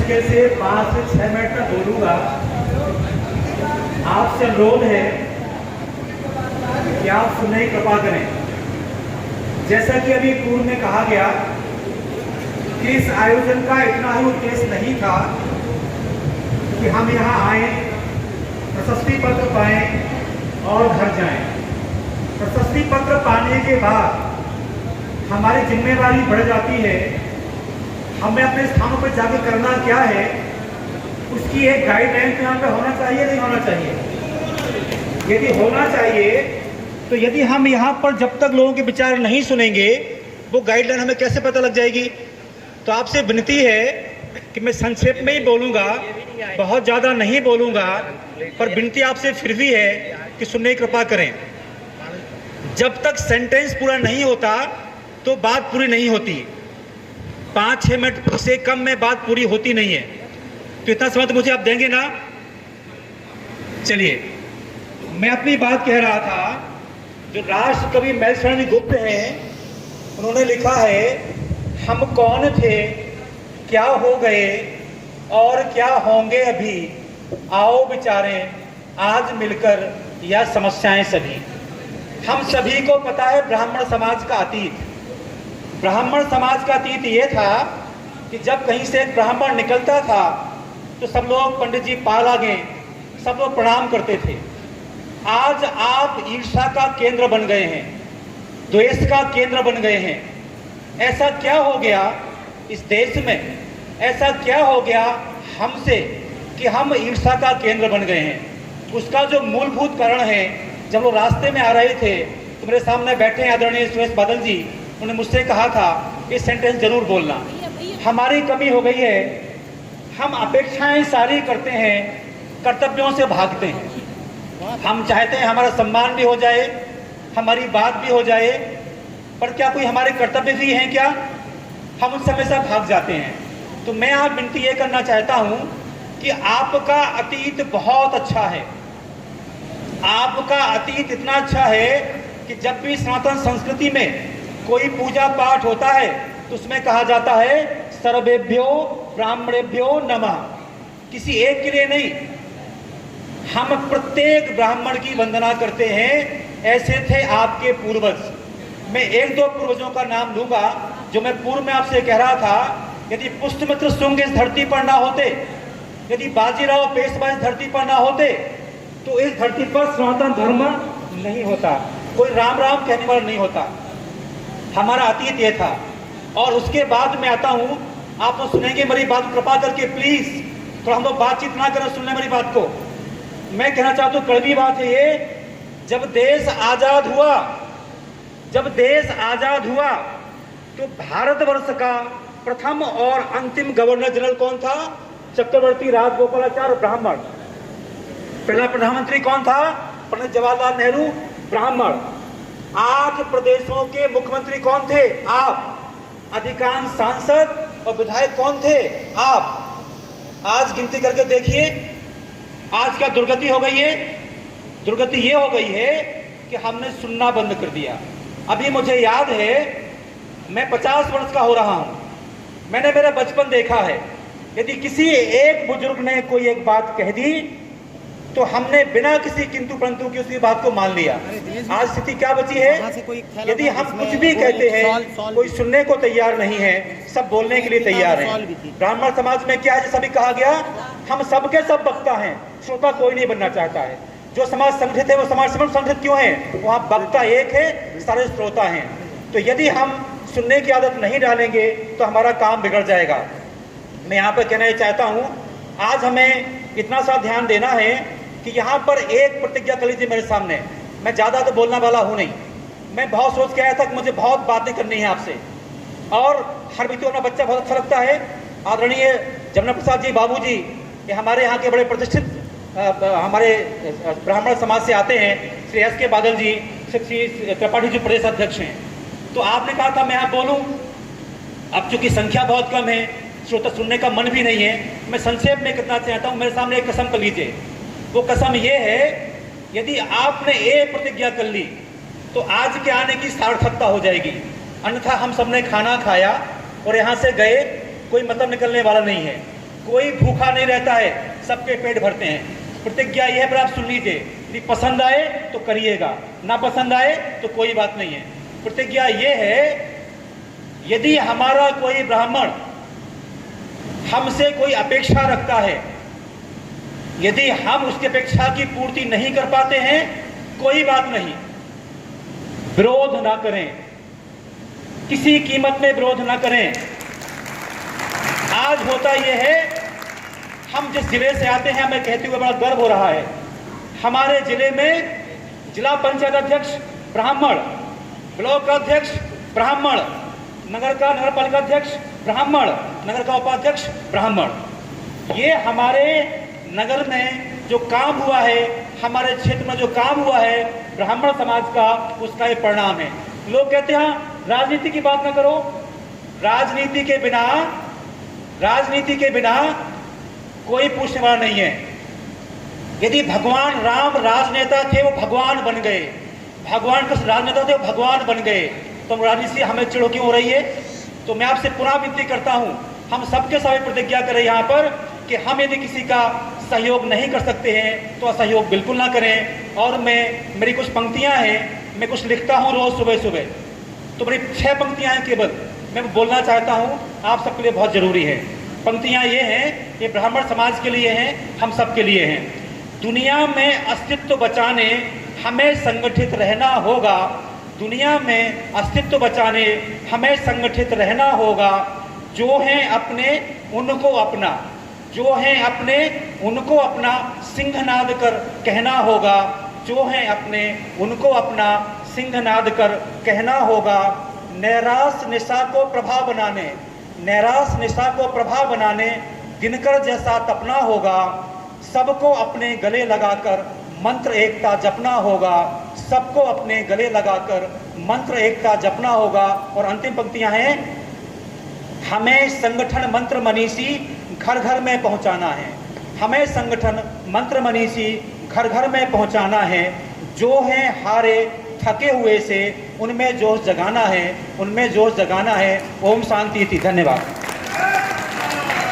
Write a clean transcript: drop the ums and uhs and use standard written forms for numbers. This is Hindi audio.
मुश्किल से 5 से 6 मिनट तक बोलूँगा। आपसे अनुरोध है कि आप सुनने की कृपा करें। जैसा कि अभी पूर्व में कहा गया कि इस आयोजन का इतना ही उद्देश्य नहीं था कि हम यहाँ आए, प्रशस्ति पत्र पाएं और घर जाएं। प्रशस्ति पत्र पाने के बाद हमारी जिम्मेदारी बढ़ जाती है। हमें अपने स्थानों पर जाके करना क्या है, उसकी एक गाइडलाइन तो यहाँ पे होना चाहिए, नहीं होना चाहिए। यदि होना चाहिए तो यदि हम यहाँ पर जब तक लोगों के विचार नहीं सुनेंगे, वो गाइडलाइन हमें कैसे पता लग जाएगी। तो आपसे विनती है कि मैं संक्षेप में ही बोलूँगा, बहुत ज़्यादा नहीं बोलूँगा, पर विनती आपसे फिर भी है कि सुनने की कृपा करें। जब तक सेंटेंस पूरा नहीं होता तो बात पूरी नहीं होती। 5-6 मिनट से कम में बात पूरी होती नहीं है। तो इतना समय तो मुझे आप देंगे ना। चलिए, मैं अपनी बात कह रहा था। जो राष्ट्र कवि मैलशरण गुप्त हैं, उन्होंने लिखा है, हम कौन थे, क्या हो गए और क्या होंगे अभी, आओ विचारें आज मिलकर यह समस्याएं सभी। हम सभी को पता है ब्राह्मण समाज का अतीत। ब्राह्मण समाज का अतीत ये था कि जब कहीं से एक ब्राह्मण निकलता था तो सब लोग पंडित जी पाल आ गए, सब लोग प्रणाम करते थे। आज आप ईर्ष्या का केंद्र बन गए हैं, द्वेष का केंद्र बन गए हैं। ऐसा क्या हो गया इस देश में, ऐसा क्या हो गया हमसे कि हम ईर्ष्या का केंद्र बन गए हैं। उसका जो मूलभूत कारण है, जब वो रास्ते में आ रहे थे तो मेरे सामने बैठे हैं आदरणीय सुरेश बादल जी, उन्होंने मुझसे कहा था ये सेंटेंस जरूर बोलना। हमारी कमी हो गई है, हम अपेक्षाएं सारी करते हैं, कर्तव्यों से भागते हैं। हम चाहते हैं हमारा सम्मान भी हो जाए, हमारी बात भी हो जाए, पर क्या कोई हमारे कर्तव्य भी हैं क्या? हम उन समय से भाग जाते हैं। तो मैं आप विनती ये करना चाहता हूं कि आपका अतीत बहुत अच्छा है। आपका अतीत इतना अच्छा है कि जब भी सनातन संस्कृति में कोई पूजा पाठ होता है तो उसमें कहा जाता है सर्वेभ्यो ब्राह्मणेभ्यो नमः। किसी एक के लिए नहीं, हम प्रत्येक ब्राह्मण की वंदना करते हैं। ऐसे थे आपके पूर्वज। मैं 1-2 पूर्वजों का नाम लूंगा जो मैं पूर्व में आपसे कह रहा था। यदि पुष्यमित्र शुंग इस धरती पर ना होते, यदि बाजीराव पेशवा इस धरती पर ना होते, तो इस धरती पर सनातन धर्म नहीं होता, कोई राम राम कहने वाला नहीं होता। हमारा अतीत ये था। और उसके बाद मैं आता हूं, आप तो सुनेंगे मेरी बात, कृपा करके प्लीज थोड़ा हम लोग बातचीत ना करें, सुनने मेरी बात को। मैं कहना चाहता हूं, कड़वी बात है ये, जब देश आजाद हुआ, जब देश आजाद हुआ तो भारतवर्ष का प्रथम और अंतिम गवर्नर जनरल कौन था? चक्रवर्ती राजगोपालाचार्य ब्राह्मण। पहला प्रधानमंत्री कौन था? पंडित जवाहरलाल नेहरू ब्राह्मण। 8 प्रदेशों के मुख्यमंत्री कौन थे? आप। अधिकांश सांसद और विधायक कौन थे? आप। आज गिनती करके देखिए, आज क्या दुर्गति हो गई है? दुर्गति ये हो गई है कि हमने सुनना बंद कर दिया। अभी मुझे याद है, मैं 50 वर्ष का हो रहा हूं, मैंने मेरा बचपन देखा है। यदि किसी एक बुजुर्ग ने कोई एक बात कह दी तो हमने बिना किसी किंतु परंतु की उसकी बात को मान लिया। आज स्थिति क्या बची है? यदि हम कुछ भी कहते हैं, कोई सुनने को तैयार नहीं है, सब बोलने के लिए तैयार हैं। ब्राह्मण समाज में क्या है, जैसा भी कहा गया, हम सबके सब वक्ता हैं, श्रोता कोई नहीं बनना चाहता है। जो समाज संगठित है वो समाज संगठित क्यों है? वहाँ वक्ता एक है, सारे श्रोता हैं। तो यदि हम सुनने की आदत नहीं डालेंगे तो हमारा काम बिगड़ जाएगा। मैं यहाँ पर कहना चाहता हूँ, आज हमें इतना सा ध्यान देना है कि यहाँ पर एक प्रतिज्ञा कर लीजिए मेरे सामने। मैं ज़्यादा तो बोलने वाला हूँ नहीं। मैं बहुत सोच के आया था कि मुझे बहुत बातें करनी है आपसे, और हर व्यक्ति को अपना बच्चा बहुत अच्छा लगता है। आदरणीय जमुना प्रसाद जी बाबू जी, ये हमारे यहाँ के बड़े प्रतिष्ठित हमारे ब्राह्मण समाज से आते हैं। श्री एस के बादल जी, श्री त्रिपाठी जी प्रदेश अध्यक्ष हैं। तो आपने कहा था मैं यहाँ बोलूँ, अब चूंकि संख्या बहुत कम है, श्रोता सुनने का मन भी नहीं है, मैं संक्षेप में कहना चाहता हूँ। मेरे सामने एक कसम कर लीजिए। वो कसम ये है, यदि आपने एक प्रतिज्ञा कर ली तो आज के आने की सार्थकता हो जाएगी। अन्यथा हम सबने खाना खाया और यहाँ से गए, कोई मतलब निकलने वाला नहीं है। कोई भूखा नहीं रहता है, सबके पेट भरते हैं। प्रतिज्ञा यह है, पर आप सुन लीजिए, यदि पसंद आए तो करिएगा, ना पसंद आए तो कोई बात नहीं है। प्रतिज्ञा यह है, यदि हमारा कोई ब्राह्मण हमसे कोई अपेक्षा रखता है, यदि हम उसकी अपेक्षा की पूर्ति नहीं कर पाते हैं, कोई बात नहीं, विरोध ना करें, किसी कीमत में विरोध ना करें। आज होता यह है, हम जिस जिले से आते हैं, हमें कहते हुए बड़ा गर्व हो रहा है, हमारे जिले में जिला पंचायत अध्यक्ष ब्राह्मण, ब्लॉक अध्यक्ष ब्राह्मण, नगर का नगर पालिका अध्यक्ष ब्राह्मण, नगर का उपाध्यक्ष ब्राह्मण। ये हमारे नगर में जो काम हुआ है, हमारे क्षेत्र में जो काम हुआ है ब्राह्मण समाज का, उसका ये परिणाम है। लोग कहते हैं राजनीति की बात ना करो, राजनीति के बिना कोई पूछने वाला नहीं है। यदि भगवान राम राजनेता थे, वो भगवान बन गए, भगवान के राजनेता थे, वो भगवान बन गए, तो राजनीति से हमें चिड़ो क्यों हो रही है? तो मैं आपसे पुनः विनती करता हूं, हम सबके साथ प्रतिज्ञा करें यहाँ पर कि हम यदि किसी का सहयोग नहीं कर सकते हैं तो असहयोग बिल्कुल ना करें। और मेरी कुछ पंक्तियां हैं, मैं कुछ लिखता हूं रोज सुबह सुबह, तो मेरी 6 पंक्तियां हैं केवल, मैं बोलना चाहता हूं, आप सबके लिए बहुत जरूरी है। पंक्तियां ये हैं, ये ब्राह्मण समाज के लिए हैं, हम सबके लिए हैं। दुनिया में अस्तित्व बचाने हमें संगठित रहना होगा, दुनिया में अस्तित्व बचाने हमें संगठित रहना होगा। जो हैं अपने उनको अपना, जो हैं अपने उनको अपना सिंहनाद कर कहना होगा, जो हैं अपने उनको अपना सिंहनाद कर कहना होगा। नैराश निशा को प्रभा बनाने, नैराश निशा को प्रभा बनाने दिनकर जैसा तपना होगा। सबको अपने गले लगाकर मंत्र एकता जपना होगा, सबको अपने गले लगाकर मंत्र एकता जपना होगा। और अंतिम पंक्तियां हैं, हमें संगठन मंत्र मनीषी घर घर में पहुंचाना है, हमें संगठन मंत्र मनीषी घर घर में पहुंचाना है। जो हैं हारे थके हुए से उनमें जोश जगाना है, उनमें जोश जगाना है। ओम शांति थी। धन्यवाद।